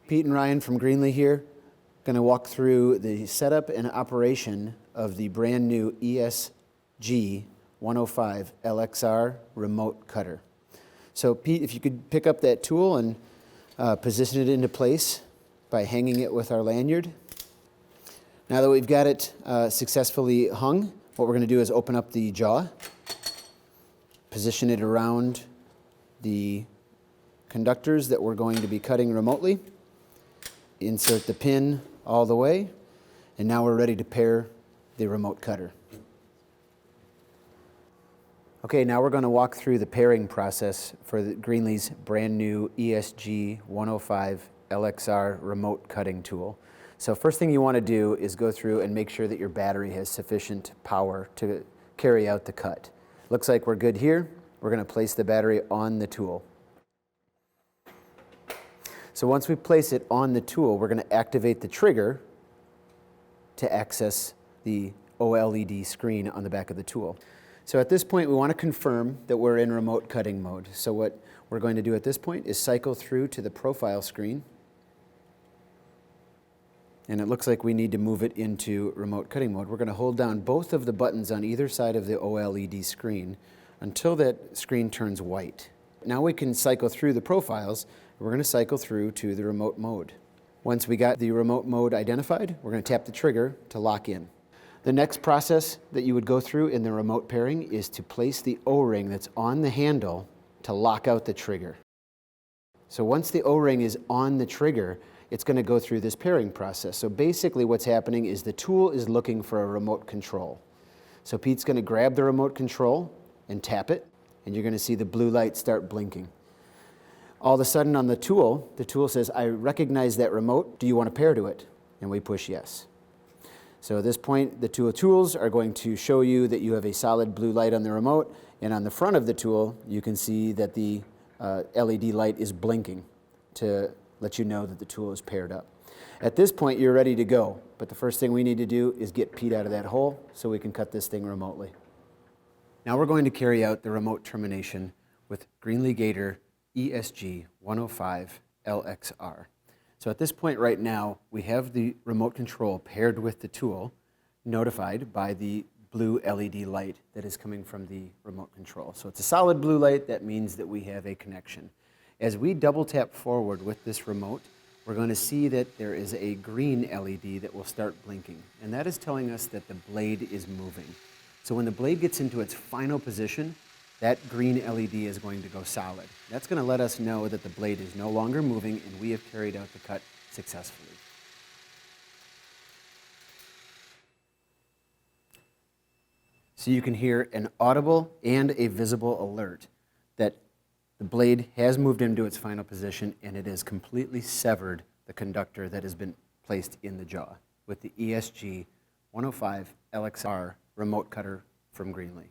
Pete and Ryan from Greenlee here. Going to walk through the setup and operation of the brand new ESG 105 LXR remote cutter. So Pete, if you could pick up that tool and position it into place by hanging it with our lanyard. Now that we've got it successfully hung, what we're going to do is open up the jaw, position it around the conductors that we're going to be cutting remotely, insert the pin all the way, and now we're ready to pair the remote cutter. Okay, now we're going to walk through the pairing process for the Greenlee's brand new ESG 105 LXR remote cutting tool. So first thing you want to do is go through and make sure that your battery has sufficient power to carry out the cut. Looks like we're good here. We're going to place the battery on the tool. So once we place it on the tool, we're going to activate the trigger to access the OLED screen on the back of the tool. So at this point, we want to confirm that we're in remote cutting mode. So what we're going to do at this point is cycle through to the profile screen. And it looks like we need to move it into remote cutting mode. We're going to hold down both of the buttons on either side of the OLED screen until that screen turns white. Now we can cycle through the profiles. We're going to cycle through to the remote mode. Once we got the remote mode identified, we're going to tap the trigger to lock in. The next process that you would go through in the remote pairing is to place the O-ring that's on the handle to lock out the trigger. So once the O-ring is on the trigger, it's going to go through this pairing process. So basically what's happening is the tool is looking for a remote control. So Pete's going to grab the remote control and tap it, and you're going to see the blue light start blinking. All of a sudden on the tool says, I recognize that remote, do you want to pair to it? And we push yes. So at this point, the two tools are going to show you that you have a solid blue light on the remote, and on the front of the tool, you can see that the LED light is blinking to let you know that the tool is paired up. At this point, you're ready to go, but the first thing we need to do is get Pete out of that hole so we can cut this thing remotely. Now we're going to carry out the remote termination with Greenlee Gator ESG 105 LXR. So at this point right now, we have the remote control paired with the tool, notified by the blue LED light that is coming from the remote control. So it's a solid blue light. That means that we have a connection. As we double tap forward with this remote, we're going to see that there is a green LED that will start blinking. And that is telling us that the blade is moving. So when the blade gets into its final position, that green LED is going to go solid. That's going to let us know that the blade is no longer moving and we have carried out the cut successfully. So you can hear an audible and a visible alert that the blade has moved into its final position and it has completely severed the conductor that has been placed in the jaw with the ESG 105 LXR remote cutter from Greenlee.